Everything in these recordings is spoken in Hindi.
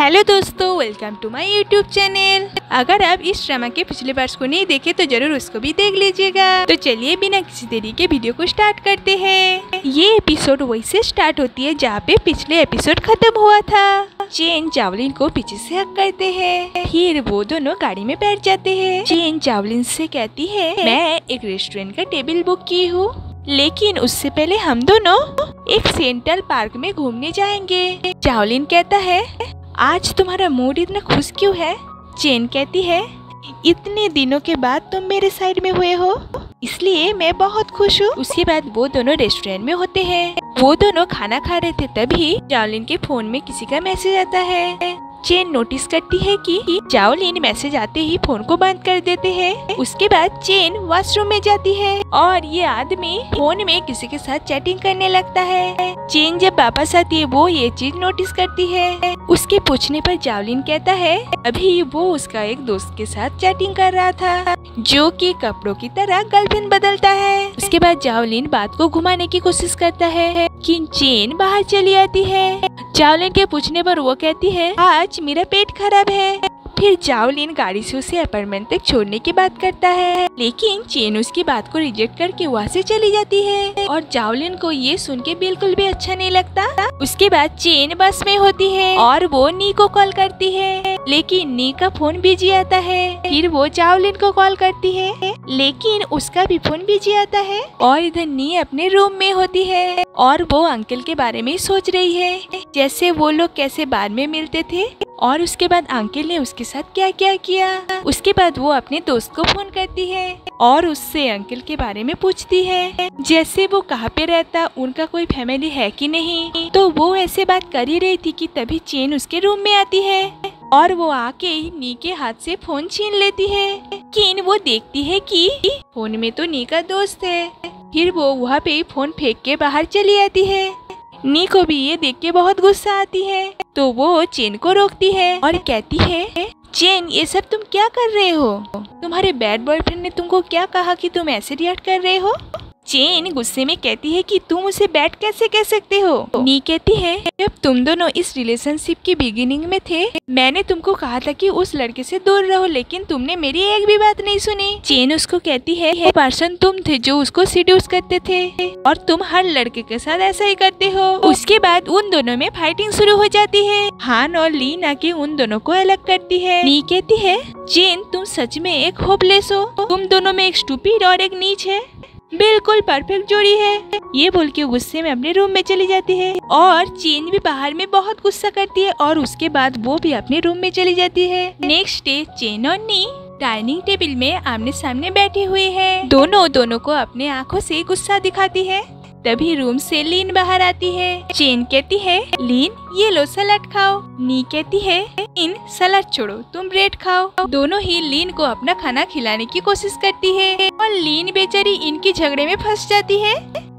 हेलो दोस्तों, welcome to my YouTube channel. अगर आप इस ड्रामा के पिछले पार्ट्स को नहीं देखे तो जरूर उसको भी देख लीजिएगा। तो चलिए बिना किसी देरी के वीडियो को स्टार्ट करते हैं। ये एपिसोड वैसे स्टार्ट होती है जहाँ पे पिछले एपिसोड खत्म हुआ था। चेन जावलिन को पीछे से हक करते हैं, फिर वो दोनों गाड़ी में बैठ जाते हैं। चेन जावलिन से कहती है, मैं एक रेस्टोरेंट का टेबल बुक की हूँ, लेकिन उससे पहले हम दोनों एक सेंट्रल पार्क में घूमने जाएंगे। जावलिन कहता है, आज तुम्हारा मूड इतना खुश क्यों है? चेन कहती है, इतने दिनों के बाद तुम मेरे साइड में हुए हो, इसलिए मैं बहुत खुश हूँ। उसके बाद वो दोनों रेस्टोरेंट में होते हैं। वो दोनों खाना खा रहे थे, तभी जावलिन के फोन में किसी का मैसेज आता है। चेन नोटिस करती है कि जावलिन मैसेज आते ही फोन को बंद कर देते हैं। उसके बाद चेन वॉशरूम में जाती है और ये आदमी फोन में किसी के साथ चैटिंग करने लगता है। चेन जब वापस आती है वो ये चीज नोटिस करती है। उसके पूछने पर जावलिन कहता है, अभी वो उसका एक दोस्त के साथ चैटिंग कर रहा था, जो कि कपड़ों की तरह गर्लफ्रेंड बदलता है। उसके बाद जावलिन बात को घुमाने की कोशिश करता है, लेकिन चेन बाहर चली आती है। जावलिन के पूछने पर वो कहती है, आज मेरा पेट खराब है। फिर जावलिन गाड़ी से उसे अपार्टमेंट तक छोड़ने की बात करता है, लेकिन चेन उसकी बात को रिजेक्ट करके वहाँ से चली जाती है और जावलिन को ये सुन के बिल्कुल भी अच्छा नहीं लगता। उसके बाद चेन बस में होती है और वो नी को कॉल करती है, लेकिन नी का फोन बिजी आता है। फिर वो जावलिन को कॉल करती है, लेकिन उसका भी फोन बिजी आता है और इधर नी अपने रूम में होती है और वो अंकल के बारे में सोच रही है, जैसे वो लोग कैसे बाद में मिलते थे और उसके बाद अंकल ने उसके साथ क्या क्या किया। उसके बाद वो अपने दोस्त को फोन करती है और उससे अंकल के बारे में पूछती है, जैसे वो कहाँ पे रहता, उनका कोई फैमिली है कि नहीं। तो वो ऐसे बात कर ही रही थी कि तभी चेन उसके रूम में आती है और वो आके नी के हाथ से फोन छीन लेती है। लेकिन वो देखती है कि फोन में तो नी का दोस्त है। फिर वो वहाँ पे फोन फेंक के बाहर चली आती है। नी को भी ये देख के बहुत गुस्सा आती है, तो वो चेन को रोकती है और कहती है, चेन ये सब तुम क्या कर रहे हो? तुम्हारे बैड बॉयफ्रेंड ने तुमको क्या कहा कि तुम ऐसे रिएक्ट कर रहे हो? चेन गुस्से में कहती है कि तुम उसे बैड कैसे कह सकते हो? नी कहती है, जब तुम दोनों इस रिलेशनशिप की बिगिनिंग में थे, मैंने तुमको कहा था कि उस लड़के से दूर रहो, लेकिन तुमने मेरी एक भी बात नहीं सुनी। चेन उसको कहती है, वो पर्सन तुम थे जो उसको सीड्यूस करते थे और तुम हर लड़के के साथ ऐसा ही करते हो। उसके बाद उन दोनों में फाइटिंग शुरू हो जाती है। हान और लीन आके उन दोनों को अलग करती है। नी कहती है, चेन तुम सच में एक होपलेस हो, तुम दोनों में एक स्टूपिड और एक नीच है, बिल्कुल परफेक्ट जोड़ी है। ये बोल के गुस्से में अपने रूम में चली जाती है और चेन भी बाहर में बहुत गुस्सा करती है और उसके बाद वो भी अपने रूम में चली जाती है। नेक्स्ट डे चेन और नी डाइनिंग टेबल में आमने सामने बैठी हुई है। दोनों को अपने आंखों से गुस्सा दिखाती है। तभी रूम से लीन बाहर आती है। चेन कहती है, लीन ये लो सलाद खाओ। नी कहती है, लीन सलाद छोड़ो, तुम ब्रेड खाओ। दोनों ही लीन को अपना खाना खिलाने की कोशिश करती है और लीन बेचारी इनकी झगड़े में फंस जाती है।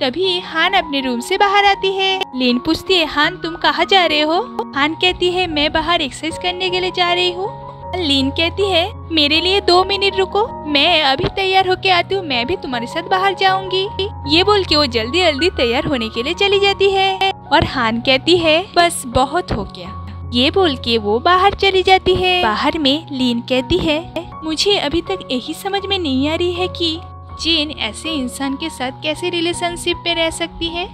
तभी हान अपने रूम से बाहर आती है। लीन पूछती है, हान तुम कहाँ जा रहे हो? हान कहती है, मैं बाहर एक्सरसाइज करने के लिए जा रही हूँ। लीन कहती है, मेरे लिए 2 मिनट रुको, मैं अभी तैयार होके आती हूँ, मैं भी तुम्हारे साथ बाहर जाऊंगी। ये बोल के वो जल्दी जल्दी तैयार होने के लिए चली जाती है और हान कहती है, बस बहुत हो गया। ये बोल के वो बाहर चली जाती है। बाहर में लीन कहती है, मुझे अभी तक यही समझ में नहीं आ रही है कि चेन ऐसे इंसान के साथ कैसे रिलेशनशिप में रह सकती है।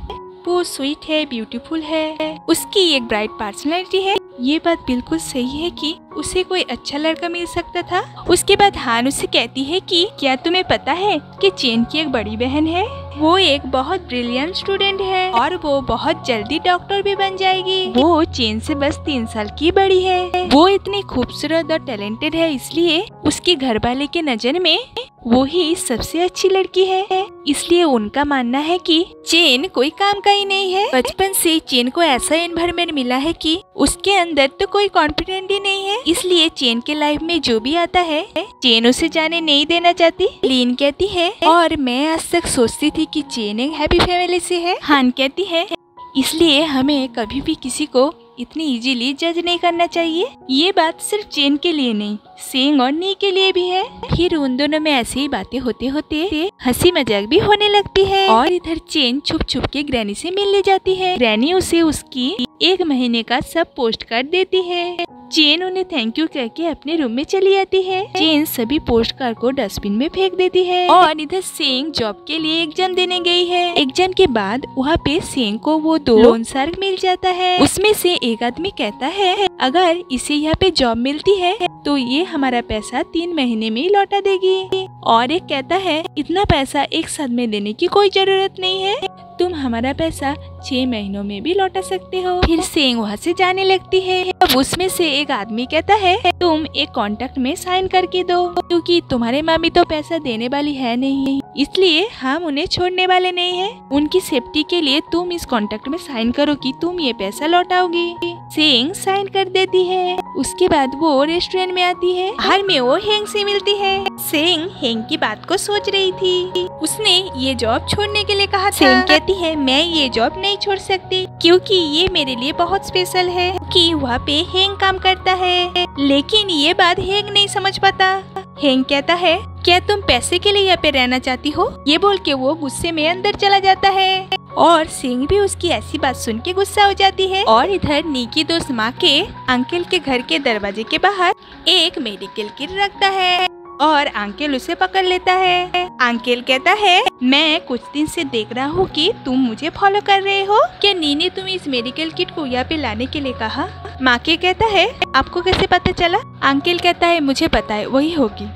वो स्वीट है, ब्यूटीफुल है, उसकी एक ब्राइट पर्सनैलिटी है। ये बात बिल्कुल सही है कि उसे कोई अच्छा लड़का मिल सकता था। उसके बाद हान उसे कहती है कि क्या तुम्हें पता है कि चेन की एक बड़ी बहन है, वो एक बहुत ब्रिलियंट स्टूडेंट है और वो बहुत जल्दी डॉक्टर भी बन जाएगी। वो चेन से बस 3 साल की बड़ी है। वो इतनी खूबसूरत और टैलेंटेड है, इसलिए उसके घर वाले के नजर में वो ही सबसे अच्छी लड़की है। इसलिए उनका मानना है कि चेन कोई काम का ही नहीं है। बचपन से चेन को ऐसा एनवायरनमेंट मिला है कि उसके अंदर तो कोई कॉन्फिडेंट ही नहीं है, इसलिए चेन के लाइफ में जो भी आता है चेन उसे जाने नहीं देना चाहती। लीन कहती है, और मैं आज तक सोचती थी कि चेन एक हैप्पी फैमिली से है। हान कहती है, इसलिए हमें कभी भी किसी को इतनी इजीली जज नहीं करना चाहिए। ये बात सिर्फ चेन के लिए नहीं, सेंग और नी के लिए भी है। फिर उन दोनों में ऐसे ही बातें होते होते हंसी मजाक भी होने लगती है। और इधर चेन छुप छुप के ग्रैनी से मिलने जाती है। ग्रैनी उसे उसकी 1 महीने का सब पोस्ट कार्ड देती है। चेन उन्हें थैंक यू कह के अपने रूम में चली जाती है। चेन सभी पोस्ट कार्ड को डस्टबिन में फेंक देती है। और इधर सेंग जॉब के लिए एग्जाम देने गई है। एग्जाम के बाद वहाँ पे सेंग को वो 2 लोन शार्क मिल जाता है। उसमें से एक आदमी कहता है अगर इसे यहाँ पे जॉब मिलती है तो ये हमारा पैसा 3 महीने में ही लौटा देगी। और एक कहता है इतना पैसा एक साथ में देने की कोई जरूरत नहीं है, तुम हमारा पैसा 6 महीनों में भी लौटा सकते हो। फिर सेंग वहाँ से जाने लगती है। अब उसमें से एक आदमी कहता है तुम एक कॉन्ट्रैक्ट में साइन करके दो, क्योंकि तुम्हारे मामी तो पैसा देने वाली है नहीं, इसलिए हम उन्हें छोड़ने वाले नहीं है। उनकी सेफ्टी के लिए तुम इस कॉन्ट्रैक्ट में साइन करो कि तुम ये पैसा लौटाओगी। सेंग साइन कर देती है। उसके बाद वो रेस्टोरेंट में आती है। बाहर में वो हेंग से मिलती है। सेंग हेंग की बात को सोच रही थी। उसने ये जॉब छोड़ने के लिए कहा था। सेंग कहती है मैं ये जॉब नहीं छोड़ सकती, क्योंकि ये मेरे लिए बहुत स्पेशल है कि वहाँ पे हेंग काम करता है। लेकिन ये बात हेंग नहीं समझ पाता। हेंग कहता है क्या तुम पैसे के लिए यहाँ पे रहना चाहती हो? ये बोल के वो गुस्से में अंदर चला जाता है। और सिंह भी उसकी ऐसी बात सुन के गुस्सा हो जाती है। और इधर नी की दोस्त माँ के अंकल के घर के दरवाजे के बाहर एक मेडिकल किट रखता है और अंकल उसे पकड़ लेता है। अंकल कहता है मैं कुछ दिन से देख रहा हूँ कि तुम मुझे फॉलो कर रहे हो। क्या नी ने तुम्हें इस मेडिकल किट को यहाँ पे लाने के लिए कहा? माँ के कहता है आपको कैसे पता चला? अंकल कहता है मुझे पता है, वही होगी।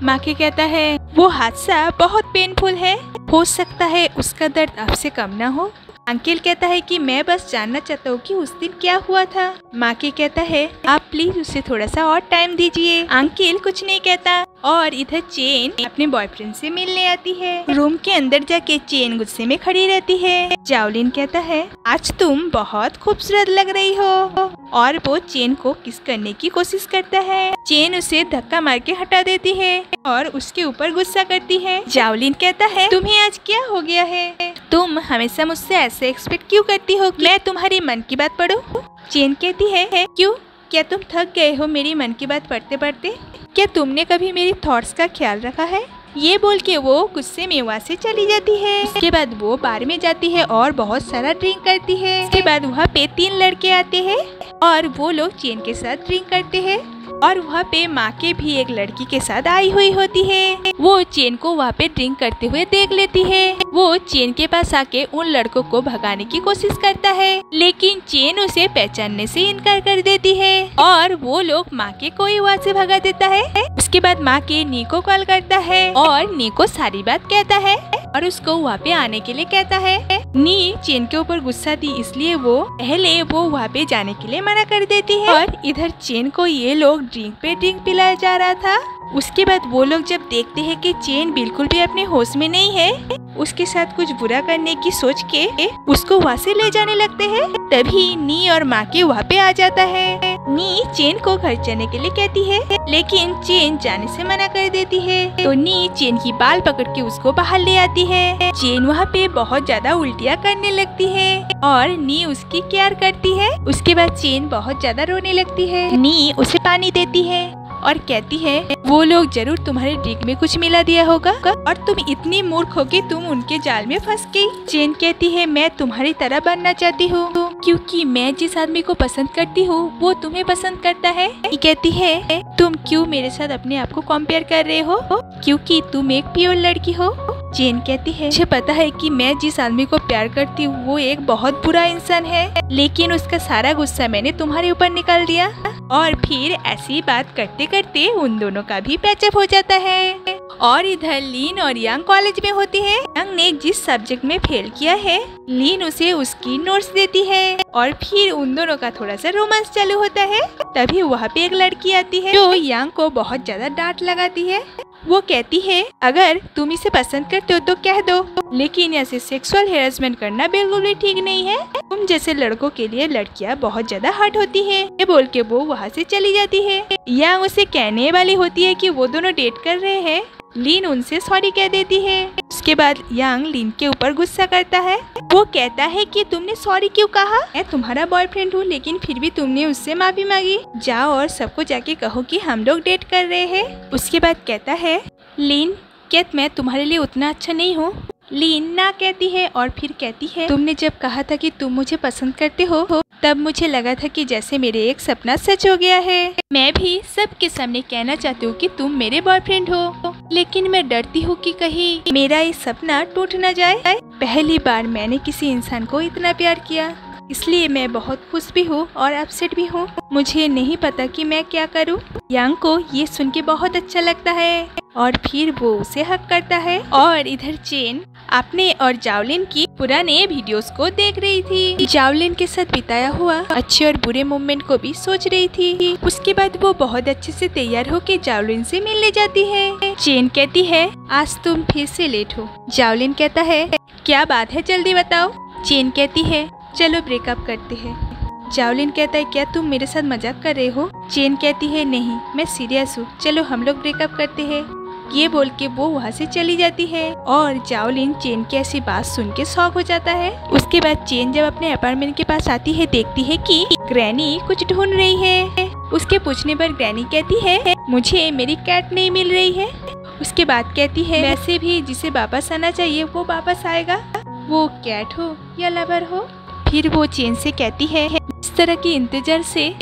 माँ के कहता है वो हादसा बहुत पेनफुल है, हो सकता है उसका दर्द आपसे कम ना हो। अंकल कहता है कि मैं बस जानना चाहता हूँ कि उस दिन क्या हुआ था। माँ के कहता है आप प्लीज उसे थोड़ा सा और टाइम दीजिए। अंकल कुछ नहीं कहता। और इधर चेन अपने बॉयफ्रेंड से मिलने आती है। रूम के अंदर जाके चेन गुस्से में खड़ी रहती है। जाओलिन कहता है आज तुम बहुत खूबसूरत लग रही हो, और वो चेन को किस करने की कोशिश करता है। चेन उसे धक्का मार के हटा देती है और उसके ऊपर गुस्सा करती है। जाओलिन कहता है तुम्हें आज क्या हो गया है? तुम हमेशा मुझसे ऐसे एक्सपेक्ट क्यों करती हो कि मैं तुम्हारी मन की बात पढूं? चेन कहती है क्यों, क्या तुम थक गए हो मेरी मन की बात पढ़ते पढ़ते? क्या तुमने कभी मेरी थॉट्स का ख्याल रखा है? ये बोल के वो गुस्से में वहाँ से चली जाती है। उसके बाद वो बार में जाती है और बहुत सारा ड्रिंक करती है। उसके बाद वहाँ पे 3 लड़के आते हैं और वो लोग चेन के साथ ड्रिंक करते हैं। और वहाँ पे माँ के भी एक लड़की के साथ आई हुई होती है। वो चेन को वहाँ पे ड्रिंक करते हुए देख लेती है। वो चेन के पास आके उन लड़कों को भगाने की कोशिश करता है, लेकिन चेन उसे पहचानने से इनकार कर देती है और वो लोग माँ के को ही वहाँ से भगा देता है। उसके बाद माँ के नी को कॉल करता है और नी को सारी बात कहता है और उसको वहाँ पे आने के लिए कहता है। नी चेन के ऊपर गुस्सा थी, इसलिए वो वहाँ पे जाने के लिए मना कर देती है। और इधर चेन को ये लोग ड्रिंक पे ड्रिंक पिलाया जा रहा था। उसके बाद वो लोग जब देखते हैं कि चेन बिल्कुल भी अपने होश में नहीं है, उसके साथ कुछ बुरा करने की सोच के उसको वहाँ से ले जाने लगते हैं। तभी नी और माँ के वहाँ पे आ जाता है। नी चेन को घर जाने के लिए कहती है, लेकिन चेन जाने से मना कर देती है। तो नी चेन की बाल पकड़ के उसको बाहर ले आती है। चेन वहाँ पे बहुत ज्यादा उल्टियाँ करने लगती है और नी उसकी केयर करती है। उसके बाद चेन बहुत ज्यादा रोने लगती है। नी उसे पानी देती है और कहती है वो लोग जरूर तुम्हारे ड्रिंक में कुछ मिला दिया होगा और तुम इतनी मूर्ख हो कि तुम उनके जाल में फंस गई। चेन कहती है मैं तुम्हारी तरह बनना चाहती हूँ, क्योंकि मैं जिस आदमी को पसंद करती हूँ वो तुम्हें पसंद करता है। कहती है तुम क्यों मेरे साथ अपने आप को कंपेयर कर रहे हो, क्योंकि तुम एक प्योर लड़की हो। चेन कहती है मुझे पता है कि मैं जिस आदमी को प्यार करती हूँ वो एक बहुत बुरा इंसान है, लेकिन उसका सारा गुस्सा मैंने तुम्हारे ऊपर निकाल दिया। और फिर ऐसी बात करते करते उन दोनों का भी पैचअप हो जाता है। और इधर लीन और यांग कॉलेज में होती है। यांग ने जिस सब्जेक्ट में फेल किया है, लीन उसे उसकी नोट्स देती है और फिर उन दोनों का थोड़ा सा रोमांस चालू होता है। तभी वहाँ पे एक लड़की आती है जो यांग को बहुत ज्यादा डांट लगाती है। वो कहती है अगर तुम इसे पसंद करते हो तो कह दो, लेकिन ऐसे सेक्सुअल हेरासमेंट करना बिल्कुल भी ठीक नहीं है। तुम जैसे लड़कों के लिए लड़कियां बहुत ज्यादा हर्ट होती है। ये बोल के वो वहाँ से चली जाती है। यांग उसे कहने वाली होती है कि वो दोनों डेट कर रहे हैं, लिन उनसे सॉरी कह देती है। उसके बाद यांग लिन के ऊपर गुस्सा करता है। वो कहता है कि तुमने सॉरी क्यों कहा? मैं तुम्हारा बॉयफ्रेंड हूँ, लेकिन फिर भी तुमने उससे माफी मांगी। जाओ और सबको जाके कहो कि हम लोग डेट कर रहे हैं। उसके बाद कहता है, लिन क्या मैं तुम्हारे लिए उतना अच्छा नहीं हूँ? लिन ना कहती है और फिर कहती है, तुमने जब कहा था कि तुम मुझे पसंद करते हो तब मुझे लगा था कि जैसे मेरे एक सपना सच हो गया है। मैं भी सबके सामने कहना चाहती हूँ कि तुम मेरे बॉयफ्रेंड हो, लेकिन मैं डरती हूँ कि कहीं मेरा ये सपना टूट न जाए। पहली बार मैंने किसी इंसान को इतना प्यार किया, इसलिए मैं बहुत खुश भी हूँ और अपसेट भी हूँ। मुझे नहीं पता कि मैं क्या करूँ। यांग को ये सुन के बहुत अच्छा लगता है और फिर वो उसे हक करता है। और इधर चेन अपने और जावलिन की पुराने वीडियोस को देख रही थी। जावलिन के साथ बिताया हुआ अच्छे और बुरे मोमेंट को भी सोच रही थी। उसके बाद वो बहुत अच्छे से तैयार होकर जावलिन से मिलने जाती है। चेन कहती है, आज तुम फिर से लेट हो। जावलिन कहता है, क्या बात है, जल्दी बताओ। चेन कहती है, चलो ब्रेकअप करते हैं। जावलिन कहता है, क्या तुम मेरे साथ मजाक कर रहे हो? चेन कहती है, नहीं मैं सीरियस हूँ, चलो हम लोग ब्रेकअप करते हैं। ये बोल के वो वहाँ से चली जाती है और जावलिन चेन की ऐसी बात सुन के शॉक हो जाता है। उसके बाद चेन जब अपने अपार्टमेंट के पास आती है, देखती है कि ग्रैनी कुछ ढूंढ रही है। उसके पूछने पर ग्रैनी कहती है, मुझे मेरी कैट नहीं मिल रही है। उसके बाद कहती है, वैसे भी जिसे वापस आना चाहिए वो वापस आएगा, वो कैट हो या लवर हो। फिर वो चेन से कहती है, इस तरह के इंतजार से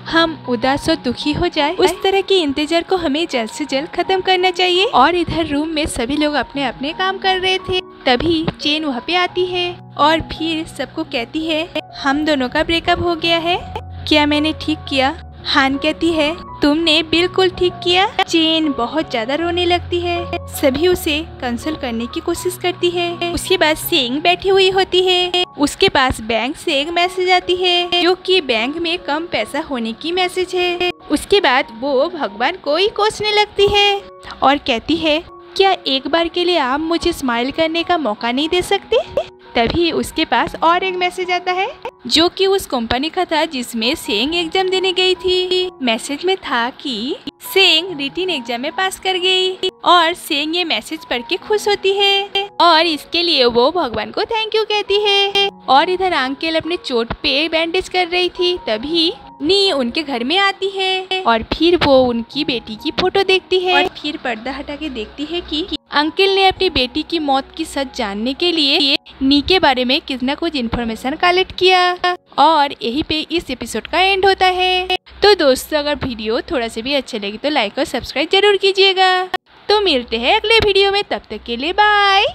हम उदास और दुखी हो जाए, उस तरह के इंतजार को हमें जल्द से जल्द खत्म करना चाहिए। और इधर रूम में सभी लोग अपने अपने काम कर रहे थे, तभी चेन वहाँ पे आती है और फिर सबको कहती है, हम दोनों का ब्रेकअप हो गया है, क्या मैंने ठीक किया? हान कहती है, तुमने बिल्कुल ठीक किया। चेन बहुत ज्यादा रोने लगती है। सभी उसे कंसोल करने की कोशिश करती है। उसके बाद सेंग बैठी हुई होती है। उसके पास बैंक से एक मैसेज आती है, जो कि बैंक में कम पैसा होने की मैसेज है। उसके बाद वो भगवान को ही कोसने लगती है और कहती है, क्या एक बार के लिए आप मुझे स्माइल करने का मौका नहीं दे सकते? तभी उसके पास और एक मैसेज आता है, जो कि उस कंपनी का था जिसमें सेंग एग्जाम देने गई थी। मैसेज में था कि सेंग रिटन एग्जाम में पास कर गई और सेंग ये मैसेज पढ़ के खुश होती है और इसके लिए वो भगवान को थैंक यू कहती है। और इधर अंकल अपने चोट पे बैंडेज कर रही थी, तभी नी उनके घर में आती है और फिर वो उनकी बेटी की फोटो देखती है और फिर पर्दा हटा के देखती है कि अंकल ने अपनी बेटी की मौत की सच जानने के लिए नी के बारे में कितना कुछ इन्फॉर्मेशन कलेक्ट किया। और यही पे इस एपिसोड का एंड होता है। तो दोस्तों, अगर वीडियो थोड़ा सा भी अच्छा लगे तो लाइक और सब्सक्राइब जरूर कीजिएगा। तो मिलते हैं अगले वीडियो में, तब तक के लिए बाय।